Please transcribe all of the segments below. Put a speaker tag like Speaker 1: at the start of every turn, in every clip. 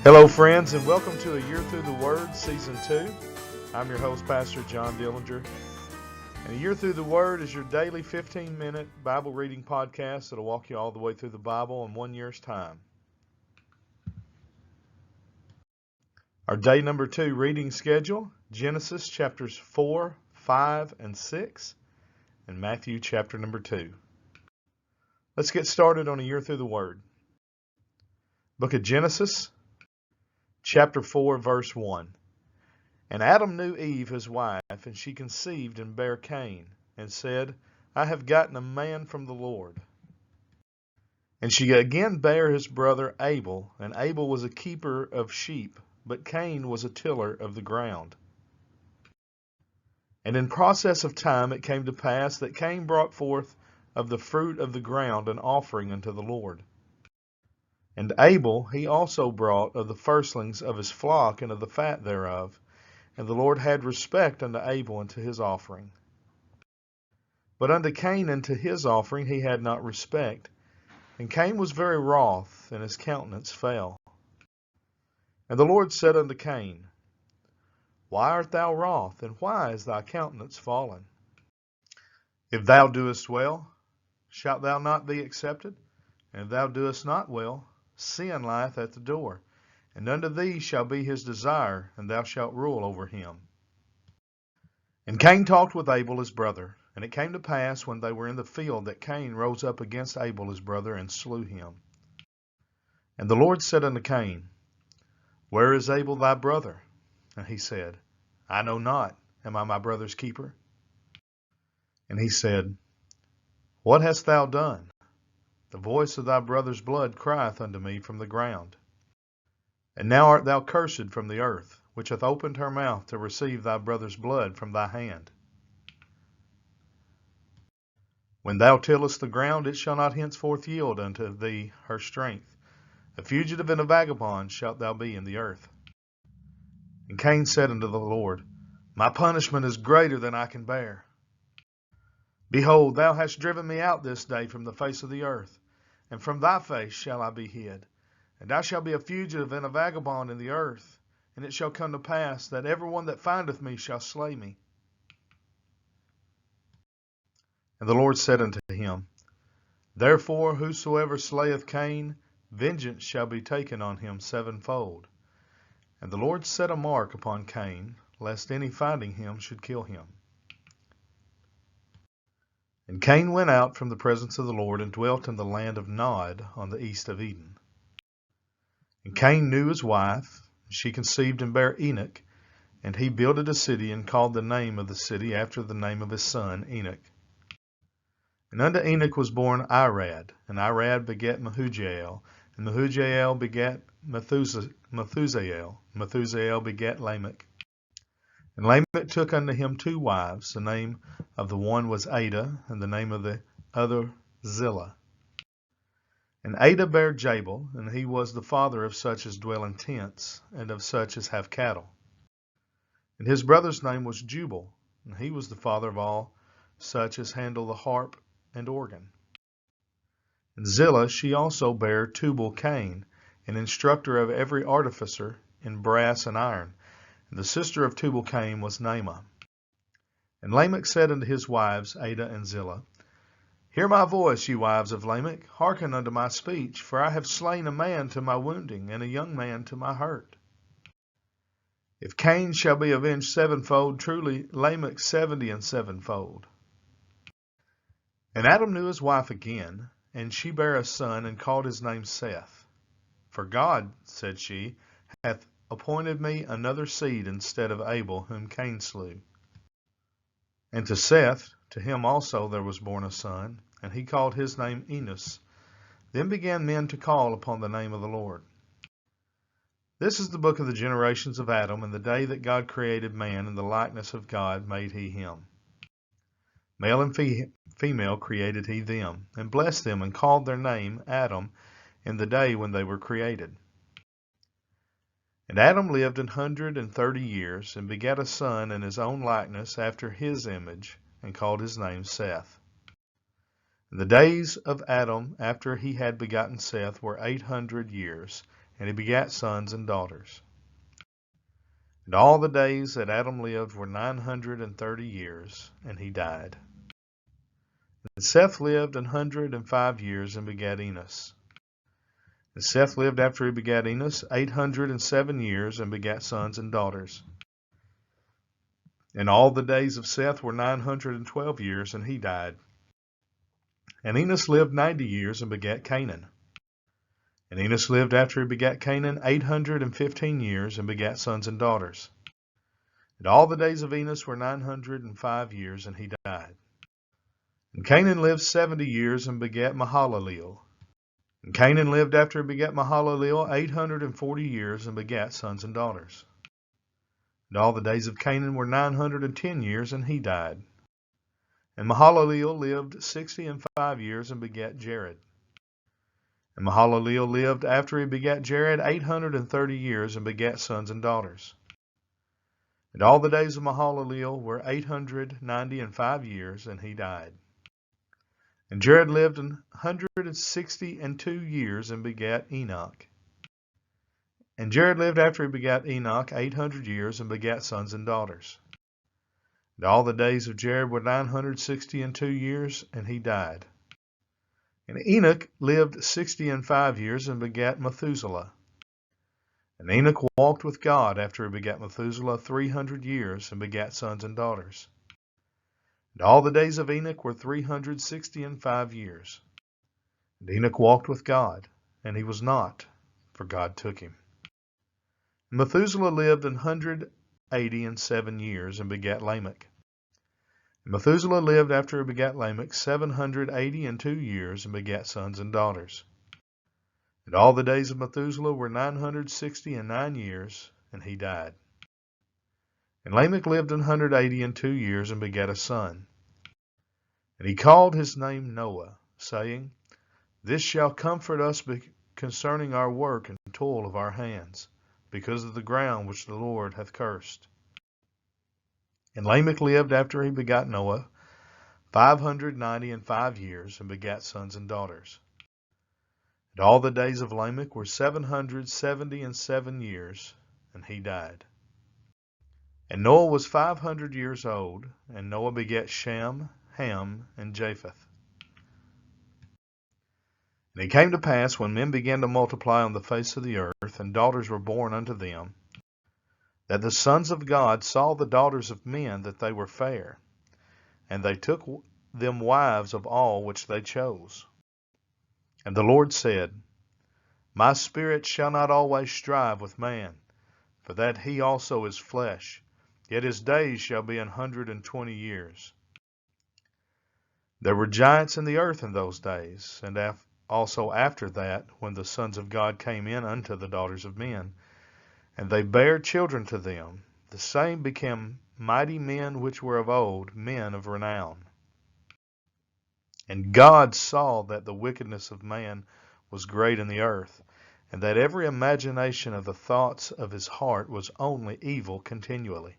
Speaker 1: Hello, friends, and welcome to A Year Through the Word, Season 2. I'm your host, Pastor John Dillinger. And A Year Through the Word is your daily 15-minute Bible reading podcast that'll walk you all the way through the Bible in 1 year's time. Our day number 2 reading schedule, Genesis chapters 4, 5, and 6, and Matthew chapter number 2. Let's get started on A Year Through the Word. Book of Genesis, chapter 4, verse 1. And Adam knew Eve his wife, and she conceived and bare Cain, and said, I have gotten a man from the Lord. And she again bare his brother Abel, and Abel was a keeper of sheep, but Cain was a tiller of the ground. And in process of time it came to pass that Cain brought forth of the fruit of the ground an offering unto the Lord. And Abel he also brought of the firstlings of his flock and of the fat thereof. And the Lord had respect unto Abel and to his offering. But unto Cain and to his offering he had not respect. And Cain was very wroth, and his countenance fell. And the Lord said unto Cain, Why art thou wroth, and why is thy countenance fallen? If thou doest well, shalt thou not be accepted? And if thou doest not well, sin lieth at the door, and unto thee shall be his desire, and thou shalt rule over him. And Cain talked with Abel his brother, and it came to pass when they were in the field that Cain rose up against Abel his brother, and slew him. And the Lord said unto Cain, Where is Abel thy brother? And he said, I know not. Am I my brother's keeper? And he said, What hast thou done? The voice of thy brother's blood crieth unto me from the ground. And now art thou cursed from the earth, which hath opened her mouth to receive thy brother's blood from thy hand. When thou tillest the ground, it shall not henceforth yield unto thee her strength. A fugitive and a vagabond shalt thou be in the earth. And Cain said unto the Lord, My punishment is greater than I can bear. Behold, thou hast driven me out this day from the face of the earth, and from thy face shall I be hid. And I shall be a fugitive and a vagabond in the earth, and it shall come to pass that every one that findeth me shall slay me. And the Lord said unto him, Therefore whosoever slayeth Cain, vengeance shall be taken on him sevenfold. And the Lord set a mark upon Cain, lest any finding him should kill him. And Cain went out from the presence of the Lord, and dwelt in the land of Nod on the east of Eden. And Cain knew his wife, and she conceived and bare Enoch, and he builded a city, and called the name of the city after the name of his son Enoch. And unto Enoch was born Irad, and Irad begat Mehujael, and Mehujael begat Methusael, Methusael begat Lamech. And Lamech took unto him 2 wives, the name of the one was Ada, and the name of the other Zillah. And Ada bare Jabal, and he was the father of such as dwell in tents, and of such as have cattle. And his brother's name was Jubal, and he was the father of all such as handle the harp and organ. And Zillah she also bare Tubal-Cain, an instructor of every artificer in brass and iron. And the sister of Tubal-Cain was Naamah. And Lamech said unto his wives, Ada and Zillah, Hear my voice, ye wives of Lamech, hearken unto my speech, for I have slain a man to my wounding, and a young man to my hurt. If Cain shall be avenged sevenfold, truly Lamech 70 and sevenfold. And Adam knew his wife again, and she bare a son, and called his name Seth. For God, said she, hath appointed me another seed instead of Abel, whom Cain slew. And to Seth, to him also there was born a son, and he called his name Enos. Then began men to call upon the name of the Lord. This is the book of the generations of Adam, and the day that God created man in the likeness of God made he him. Male and female created he them, and blessed them, and called their name Adam in the day when they were created. And Adam lived 130 years, and begat a son in his own likeness after his image, and called his name Seth. And the days of Adam after he had begotten Seth were 800 years, and he begat sons and daughters. And all the days that Adam lived were 930 years, and he died. And Seth lived 105 years and begat Enos. And Seth lived after he begat Enos 807 years and begat sons and daughters. And all the days of Seth were 912 years, and he died. And Enos lived 90 years and begat Canaan. And Enos lived after he begat Canaan 815 years and begat sons and daughters. And all the days of Enos were 905 years, and he died. And Canaan lived 70 years and begat Mahalaleel. And Canaan lived after he begat Mahalaleel 840 years and begat sons and daughters. And all the days of Canaan were 910 years, and he died. And Mahalaleel lived 65 years and begat Jared. And Mahalaleel lived after he begat Jared 830 years and begat sons and daughters. And all the days of Mahalaleel were 895 years, and he died. And Jared lived 162 years and begat Enoch. And Jared lived after he begat Enoch 800 years and begat sons and daughters. And all the days of Jared were 962 years, and he died. And Enoch lived 65 years and begat Methuselah. And Enoch walked with God after he begat Methuselah 300 years and begat sons and daughters. And all the days of Enoch were 365 years. And Enoch walked with God, and he was not, for God took him. And Methuselah lived 187 years and begat Lamech. And Methuselah lived after he begat Lamech 782 years and begat sons and daughters. And all the days of Methuselah were 969 years, and he died. And Lamech lived 182 years and begat a son. And he called his name Noah, saying, This shall comfort us concerning our work and toil of our hands, because of the ground which the Lord hath cursed. And Lamech lived after he begat Noah 595 years and begat sons and daughters. And all the days of Lamech were 777 years, and he died. And Noah was 500 years old, and Noah begat Shem, Ham, and Japheth. And it came to pass, when men began to multiply on the face of the earth, and daughters were born unto them, that the sons of God saw the daughters of men that they were fair, and they took them wives of all which they chose. And the Lord said, My spirit shall not always strive with man, for that he also is flesh, yet his days shall be 120 years. There were giants in the earth in those days, and also after that, when the sons of God came in unto the daughters of men, and they bare children to them, the same became mighty men which were of old, men of renown. And God saw that the wickedness of man was great in the earth, and that every imagination of the thoughts of his heart was only evil continually.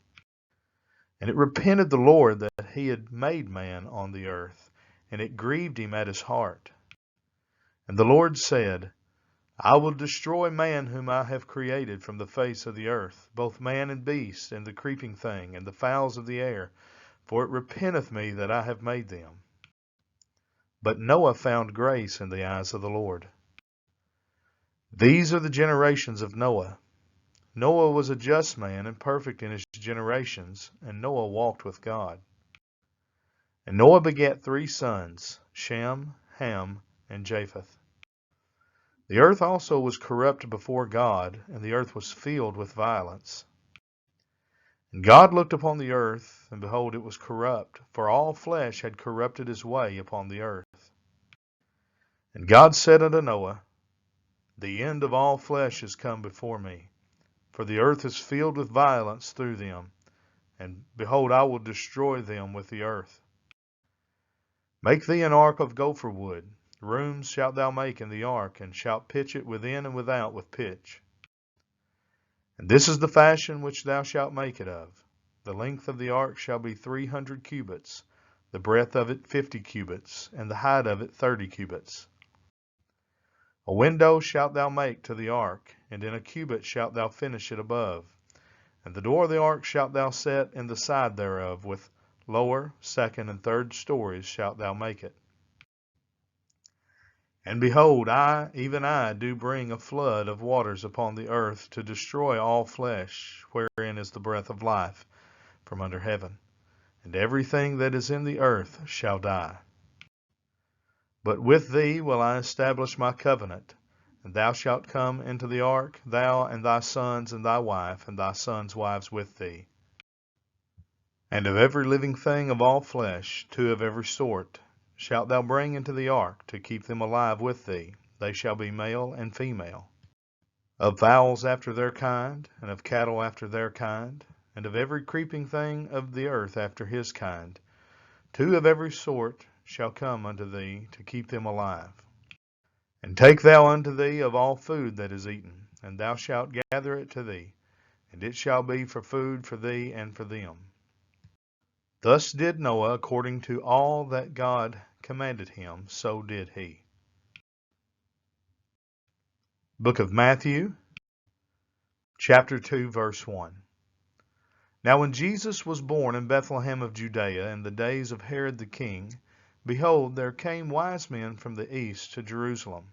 Speaker 1: And it repented the Lord that he had made man on the earth, and it grieved him at his heart. And the Lord said, I will destroy man whom I have created from the face of the earth, both man and beast, and the creeping thing, and the fowls of the air, for it repenteth me that I have made them. But Noah found grace in the eyes of the Lord. These are the generations of Noah. Noah was a just man and perfect in his generations, and Noah walked with God. And Noah begat 3 sons, Shem, Ham, and Japheth. The earth also was corrupt before God, and the earth was filled with violence. And God looked upon the earth, and behold, it was corrupt, for all flesh had corrupted his way upon the earth. And God said unto Noah, The end of all flesh is come before me, for the earth is filled with violence through them, and behold, I will destroy them with the earth. Make thee an ark of gopher wood. Rooms shalt thou make in the ark, and shalt pitch it within and without with pitch. And this is the fashion which thou shalt make it of. The length of the ark shall be 300 cubits, the breadth of it 50 cubits, and the height of it 30 cubits. A window shalt thou make to the ark, and in a cubit shalt thou finish it above. And the door of the ark shalt thou set in the side thereof, with lower, second, and third stories shalt thou make it. And behold, I, even I, do bring a flood of waters upon the earth, to destroy all flesh, wherein is the breath of life, from under heaven. And everything that is in the earth shall die. But with thee will I establish my covenant, and thou shalt come into the ark, thou and thy sons and thy wife, and thy sons' wives with thee. And of every living thing of all flesh, 2 of every sort, shalt thou bring into the ark, to keep them alive with thee. They shall be male and female. Of fowls after their kind, and of cattle after their kind, and of every creeping thing of the earth after his kind, 2 of every sort shall come unto thee, to keep them alive. And take thou unto thee of all food that is eaten, and thou shalt gather it to thee, and it shall be for food for thee and for them. Thus did Noah according to all that God commanded him, so did he. Book of Matthew, chapter 2, verse 1. Now when Jesus was born in Bethlehem of Judea in the days of Herod the king, behold, there came wise men from the east to Jerusalem,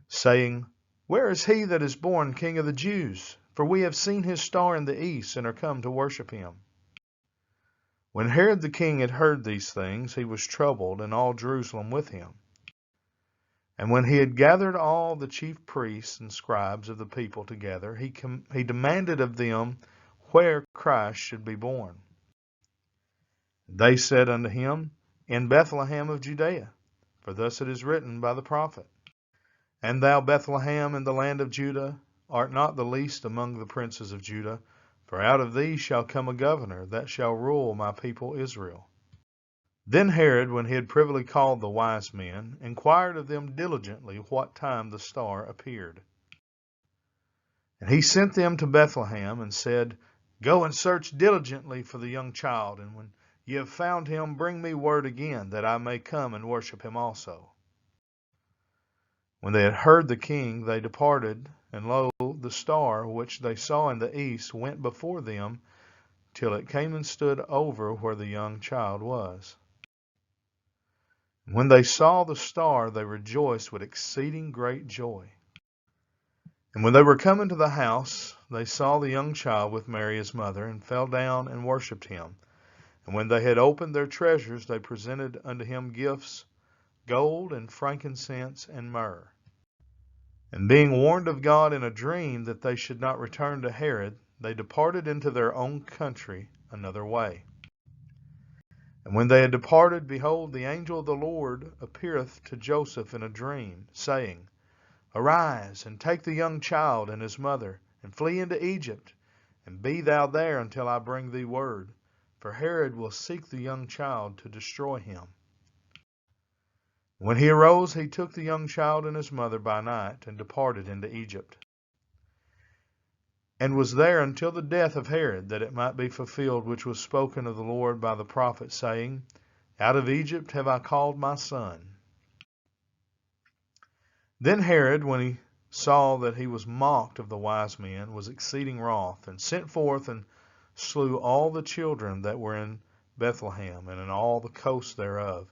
Speaker 1: saying, Where is he that is born King of the Jews? For we have seen his star in the east, and are come to worship him. When Herod the king had heard these things, he was troubled, and all Jerusalem with him. And when he had gathered all the chief priests and scribes of the people together, he demanded of them where Christ should be born. They said unto him, In Bethlehem of Judea, for thus it is written by the prophet, And thou, Bethlehem, in the land of Judah, art not the least among the princes of Judah, for out of thee shall come a governor that shall rule my people Israel. Then Herod, when he had privily called the wise men, inquired of them diligently what time the star appeared. And he sent them to Bethlehem, and said, Go and search diligently for the young child, and when ye have found him, bring me word again, that I may come and worship him also. When they had heard the king, they departed, and lo, the star which they saw in the east went before them, till it came and stood over where the young child was. When they saw the star, they rejoiced with exceeding great joy. And when they were come into the house, they saw the young child with Mary his mother, and fell down and worshipped him. And when they had opened their treasures, they presented unto him gifts, gold and frankincense and myrrh. And being warned of God in a dream that they should not return to Herod, they departed into their own country another way. And when they had departed, behold, the angel of the Lord appeareth to Joseph in a dream, saying, Arise, and take the young child and his mother, and flee into Egypt, and be thou there until I bring thee word, for Herod will seek the young child to destroy him. When he arose, he took the young child and his mother by night, and departed into Egypt, and was there until the death of Herod, that it might be fulfilled which was spoken of the Lord by the prophet, saying, Out of Egypt have I called my son. Then Herod, when he saw that he was mocked of the wise men, was exceeding wroth, and sent forth and slew all the children that were in Bethlehem, and in all the coasts thereof,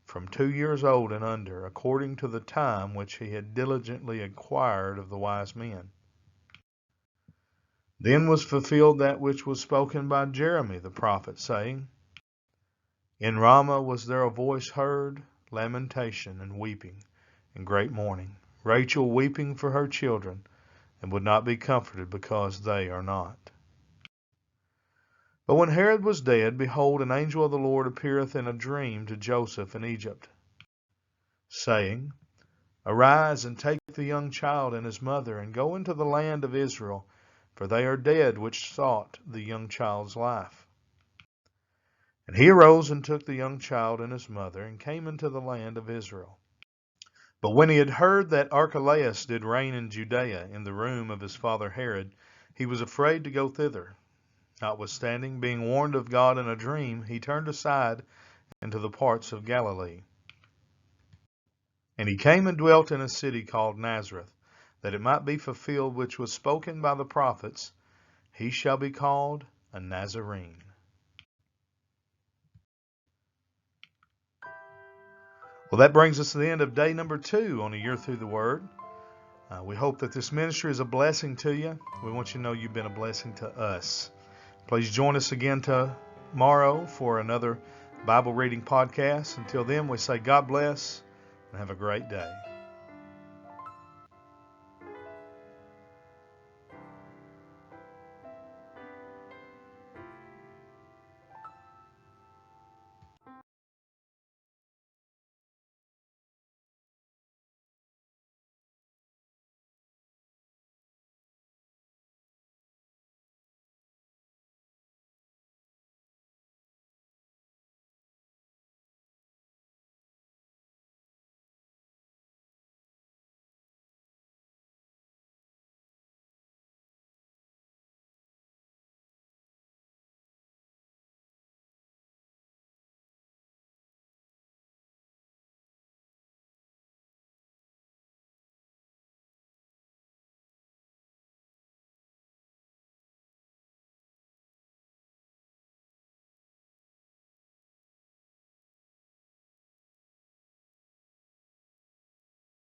Speaker 1: from 2 years old and under, according to the time which he had diligently inquired of the wise men. Then was fulfilled that which was spoken by Jeremy the prophet, saying, In Ramah was there a voice heard, lamentation and weeping, and great mourning, Rachel weeping for her children, and would not be comforted because they are not. But when Herod was dead, behold, an angel of the Lord appeareth in a dream to Joseph in Egypt, saying, Arise, and take the young child and his mother, and go into the land of Israel, for they are dead which sought the young child's life. And he arose and took the young child and his mother, and came into the land of Israel. But when he had heard that Archelaus did reign in Judea in the room of his father Herod, he was afraid to go thither. Notwithstanding, being warned of God in a dream, he turned aside into the parts of Galilee. And he came and dwelt in a city called Nazareth, that it might be fulfilled which was spoken by the prophets, he shall be called a Nazarene. Well, that brings us to the end of day number 2 on A Year Through the Word. We hope that this ministry is a blessing to you. We want you to know you've been a blessing to us. Please join us again tomorrow for another Bible reading podcast. Until then, we say God bless and have a great day.